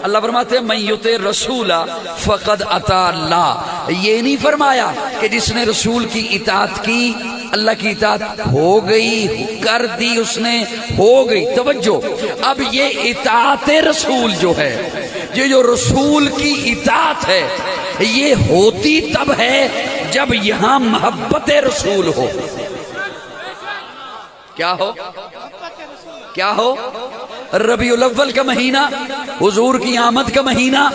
اللہ فرماتے ہیں من یطع الرسول فقد اطاع اللہ. یہ نہیں فرمایا کہ جس نے رسول کی اطاعت کی اللہ کی اطاعت ہو گئی، کر دی اس نے، ہو گئی. توجہ، اب یہ اطاعت رسول جو ہے، یہ جو رسول کی اطاعت ہے، یہ ہوتی تب ہے جب یہاں محبت رسول ہو. کیا ہو؟ کیا ہو؟ ربیع الاول کا مہینہ، حضور کی آمد کا مہینہ.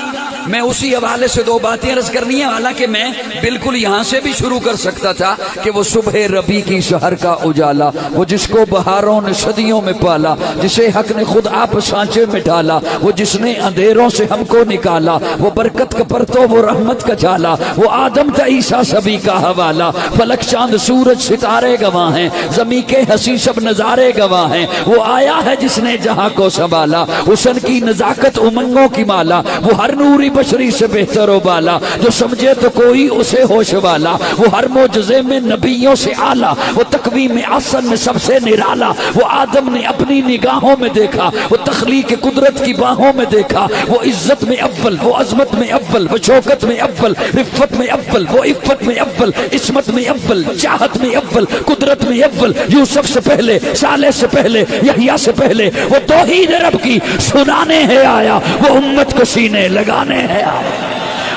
میں اسی حوالے سے دو باتیں عرض کرنی ہیں، حالانکہ میں بالکل یہاں سے بھی شروع کر سکتا تھا کہ وہ صبح ربیع کی سحر کا اجالا، وہ جس کو بہاروں نے صدیوں میں پالا، جسے حق نے خود آپ سانچے میں ڈالا، وہ جس نے اندھیروں سے ہم کو نکالا، وہ برکت کا پرتو، وہ رحمت کا جالا، وہ آدم تا عیسیٰ سبھی کا حوالہ. فلک چاند سورج ستارے گواہ ہیں، زمین کے حسین سب نظارے گواہ ہیں. وہ آیا ہے جس نے جہاں کو سنبھالا، حسن کی نزاکت امنگوں کی مالا. وہ ہر نوری بشری سے بہتر و بالا، جو سمجھے تو کوئی اسے ہوش والا. وہ ہر معجزے میں نبیوں سے اعلیٰ، وہ تقویم احسن میں سب سے نرالا. وہ آدم نے اپنی نگاہوں میں دیکھا، وہ تخلیق قدرت کی باہوں میں دیکھا. وہ عزت میں اول، وہ عظمت میں اول، وہ شوکت میں اول، رفت میں اول، وہ عفت میں اول، عصمت میں اول، چاہت میں اول، قدرت میں اول. یوسف سے پہلے، صالح سے پہلے، یحییٰ سے پہلے، وہ توحید رب کی سنانے ہے آیا، وہ امت کو سینے لگانے ہے آیا.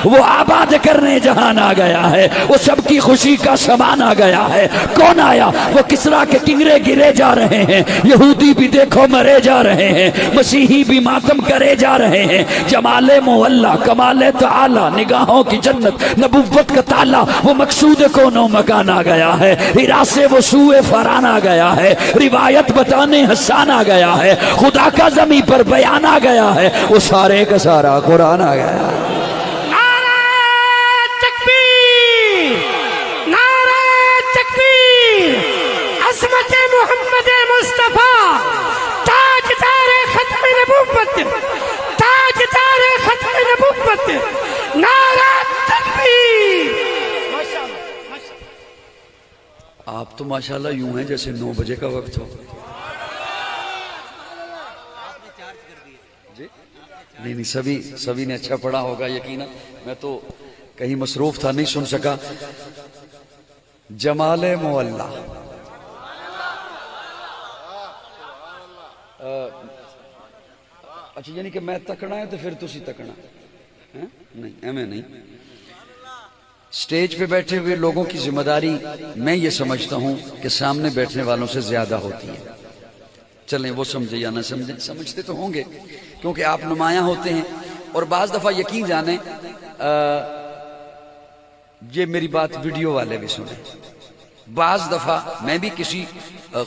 وہ آباد کرنے جہان آ گیا ہے، وہ سب کی خوشی کا سامان آ گیا ہے. کون آیا؟ وہ کسریٰ کے کنگرے گرے جا رہے ہیں، یہودی بھی دیکھو مرے جا رہے ہیں، مسیحی بھی ماتم کرے جا رہے ہیں. جمال معلی، کمال تعالی، نگاہوں کی جنت، نبوت کا تالا، وہ مقصود کون و مکان آ گیا ہے. ہرا سے وہ سوئے فران آ گیا ہے، روایت بتانے حسان آ گیا ہے، خدا کا زمین پر بیان آ گیا ہے، وہ سارے کا سارا قرآن آ گیا ہے. عظمت محمد مصطفیٰ، تاجدار ختم نبوت، تاجدار ختم نبوت، نعرہ تکبیر. آپ تو ماشاءاللہ یوں ہیں جیسے 9 بجے کا وقت ہو. جی نہیں، سبھی نے اچھا پڑھا ہوگا یقینا. میں تو کہیں مصروف تھا، نہیں سن سکا. جمال معلی، اچھا یعنی کہ میں تکنا ہے تو پھر تسی تکنا نہیں، ایویں نہیں. سٹیج پہ بیٹھے ہوئے لوگوں کی ذمہ داری میں یہ سمجھتا ہوں کہ سامنے بیٹھنے والوں سے زیادہ ہوتی ہے. چلیں وہ سمجھے یا نہ سمجھے، سمجھتے تو ہوں گے کیونکہ آپ نمایاں ہوتے ہیں. اور بعض دفعہ یقین جانیں یہ میری بات ویڈیو والے بھی سنیں. بعض دفعہ میں بھی کسی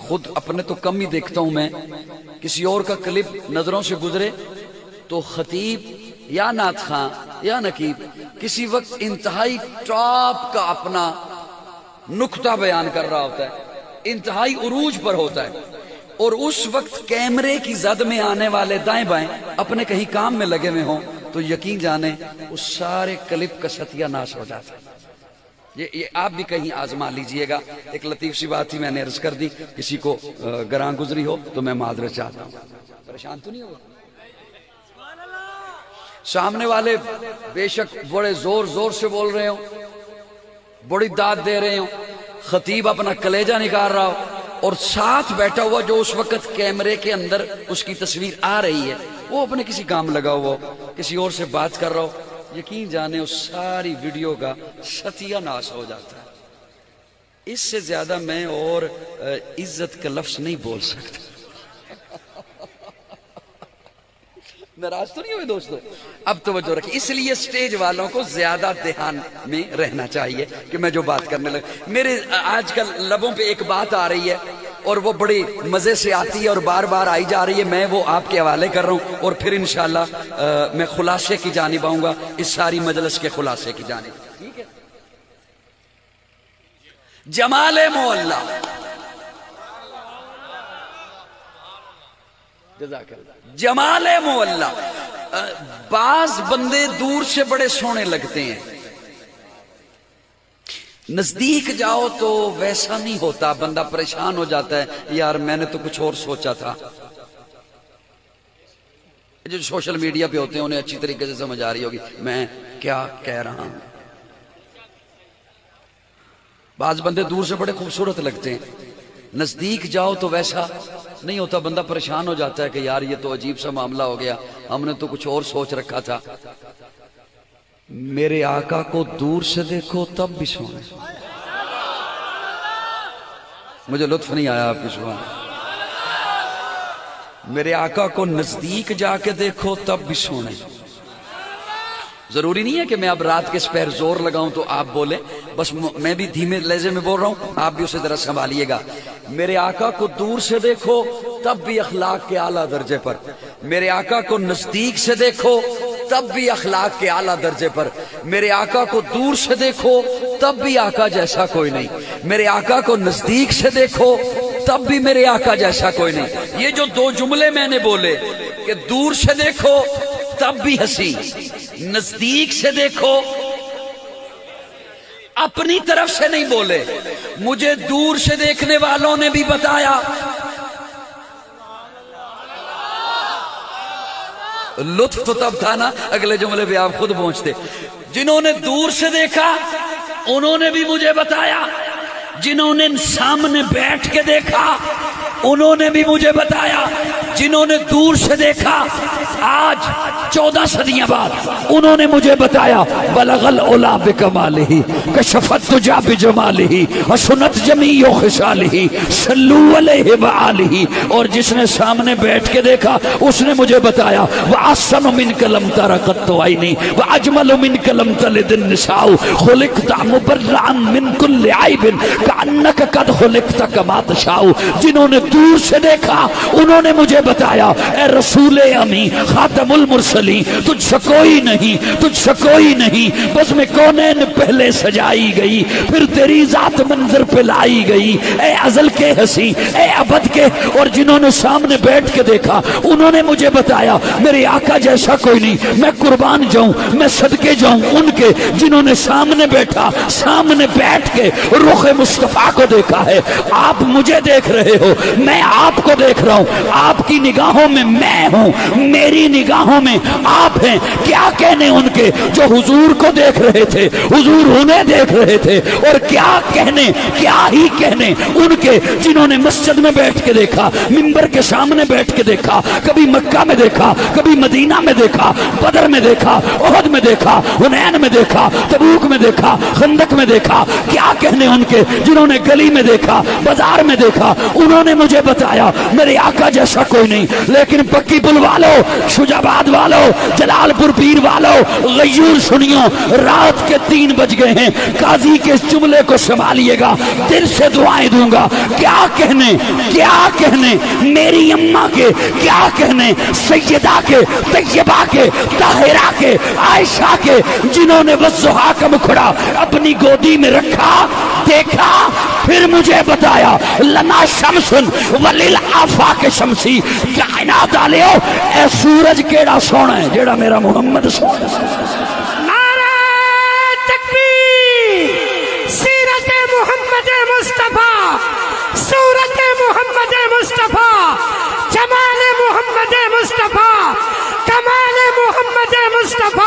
خود اپنے تو کم ہی دیکھتا ہوں، میں کسی اور کا کلپ نظروں سے گزرے تو خطیب یا نعت خاں یا نقیب کسی وقت انتہائی ٹاپ کا اپنا نکتہ بیان کر رہا ہوتا ہے، انتہائی عروج پر ہوتا ہے، اور اس وقت کیمرے کی زد میں آنے والے دائیں بائیں اپنے کہیں کام میں لگے ہوئے ہوں تو یقین جانیں اس سارے کلپ کا ستیہ ناش ہو جاتا ہے. یہ آپ بھی کہیں آزما لیجئے گا. ایک لطیف سی بات ہی میں نے عرض کر دی، کسی کو گراں گزری ہو تو میں معذرت چاہتا ہوں. پریشان تو نہیں ہو؟ سامنے والے بے شک بڑے زور سے بول رہے ہوں، بڑی داد دے رہے ہوں، خطیب اپنا کلیجہ نکال رہا ہو، اور ساتھ بیٹھا ہوا جو اس وقت کیمرے کے اندر اس کی تصویر آ رہی ہے وہ اپنے کسی کام لگا ہوا ہو، کسی اور سے بات کر رہا ہو. یقین جانے اس ساری ویڈیو کا ستیہ ناش ہو جاتا ہے. اس سے زیادہ میں اور عزت کا لفظ نہیں بول سکتا. ناراض تو نہیں ہوئے دوستو؟ اب توجہ رکھیں. اس لیے سٹیج والوں کو زیادہ دھیان میں رہنا چاہیے کہ میں جو بات کرنے لگا. میرے آج کل لبوں پہ ایک بات آ رہی ہے اور وہ بڑی مزے سے آتی ہے اور بار بار آئی جا رہی ہے، میں وہ آپ کے حوالے کر رہا ہوں اور پھر انشاءاللہ میں خلاصے کی جانب آؤں گا، اس ساری مجلس کے خلاصے کی جانب. ٹھیک ہے؟ جمال معلی، جزاک اللہ. جمال معلی، بعض بندے دور سے بڑے سونے لگتے ہیں، نزدیک جاؤ تو ویسا نہیں ہوتا، بندہ پریشان ہو جاتا ہے، یار میں نے تو کچھ اور سوچا تھا. جو سوشل میڈیا پہ ہوتے ہیں انہیں اچھی طریقے سے سمجھ آ رہی ہوگی میں کیا کہہ رہا ہوں. بعض بندے دور سے بڑے خوبصورت لگتے ہیں، نزدیک جاؤ تو ویسا نہیں ہوتا، بندہ پریشان ہو جاتا ہے کہ یار یہ تو عجیب سا معاملہ ہو گیا، ہم نے تو کچھ اور سوچ رکھا تھا. میرے آقا کو دور سے دیکھو تب بھی سونا. مجھے لطف نہیں آیا آپ کی سبحان. میرے آقا کو نزدیک جا کے دیکھو تب بھی سونا. ضروری نہیں ہے کہ میں اب رات کے سپیر زور لگاؤں تو آپ بولیں، بس میں بھی دھیمے لہجے میں بول رہا ہوں، آپ بھی اسے ذرا سنبھالیے گا. میرے آقا کو دور سے دیکھو تب بھی اخلاق کے اعلیٰ درجے پر، میرے آقا کو نزدیک سے دیکھو تب بھی اخلاق کے اعلیٰ درجے پر. میرے آقا کو دور سے دیکھو تب بھی آقا جیسا کوئی نہیں، میرے آقا کو نزدیک سے دیکھو تب بھی میرے آقا جیسا کوئی نہیں. یہ جو دو جملے میں نے بولے کہ دور سے دیکھو تب بھی ہنسی، نزدیک سے دیکھو، اپنی طرف سے نہیں بولے، مجھے دور سے دیکھنے والوں نے بھی بتایا. لطف تو تب تھا نا اگلے جملے پہ آپ خود پہنچتے. جنہوں نے دور سے دیکھا انہوں نے بھی مجھے بتایا، جنہوں نے سامنے بیٹھ کے دیکھا انہوں نے بھی مجھے بتایا، جنہوں نے دور سے دیکھا آج 14 صدیاں بعد انہوں نے مجھے بتایا. بلغ العلا بکمالہ کشفت تجا بجمالہ حسنت جمیع خصالہ صلوا علیہ وآلہ. اور جس نے سامنے بیٹھ کے دیکھا اس نے مجھے بتایا وَأَحْسَنُ مِنْكَ لَمْ تَرَ قَطُّ عَيْنِي وَأَجْمَلُ مِنْكَ لَمْ تَلِدِ النِّسَاءُ خُلِقْتَ مُبَرَّأً مِنْ كُلِّ عَيْبٍ كَأَنَّكَ قَدْ خُلِقْتَ كَمَا تَشَاءُ. جنہوں نے دور سے دیکھا انہوں نے مجھے بتایا اے رسول امی خاتم المرسلین تجھ سے کوئی نہیں، تجھ سے کوئی نہیں، بس میں کونین پہلے سجائی گئی پھر تیری ذات منظر پہ لائی گئی. اے ازل کے ہنسی، اے ابد کے. اور جنہوں نے سامنے بیٹھ کے دیکھا انہوں نے مجھے بتایا میرے آقا جیسا کوئی نہیں. میں قربان جاؤں، میں صدقے جاؤں ان کے جنہوں نے سامنے بیٹھا، سامنے بیٹھ کے رخ مصطفیٰ کو دیکھا ہے. آپ مجھے دیکھ رہے ہو، میں آپ کو دیکھ رہا ہوں. آپ کی نگاہوں میں میں ہوں، میری نگاہوں میں آپ ہیں. کیا کہنے ان کے جو حضور کو دیکھ رہے تھے، حضور انہیں دیکھ رہے تھے. اور کیا کہنے، کیا ہی کہنے ان کے جنہوں نے مسجد میں بیٹھ کے دیکھا، منبر کے سامنے بیٹھ کے دیکھا، کبھی مکہ میں دیکھا، کبھی مدینہ میں دیکھا، بدر میں دیکھا، احد میں دیکھا، حنین میں دیکھا، تبوک میں دیکھا، خندق میں دیکھا. کیا کہنے ان کے جنہوں نے گلی میں دیکھا، بازار میں دیکھا. انہوں نے مجھے بتایا میرے آقا جیسا کوئی نہیں. لیکن پکی پل والو، شجاباد والو، جلال پور پیر والو، غیور سنیو، رات کے 3 بج گئے ہیں. قاضی کے اس جملے کو سنبھالیے گا، دل سے دعائیں دوں گا. کیا کہنے، کیا کہنے میری اماں کے، کیا کہنے سیدہ کے، طیبہ کے، طاہرہ کے، عائشہ کے جنہوں نے والضحیٰ کا مکھڑا اپنی گودی میں رکھا، دیکھا پھر مجھے بتایا لنا شمسن وللآفاق شمسی. کائنات والےو اے سورج کیڑا سونا ہے جیڑا میرا محمد سونا ہے. نعرہ تکبیر. سیرت محمد مصطفیٰ، صورت محمد مصطفیٰ، جمال محمد مصطفیٰ، کمال محمد مصطفیٰ.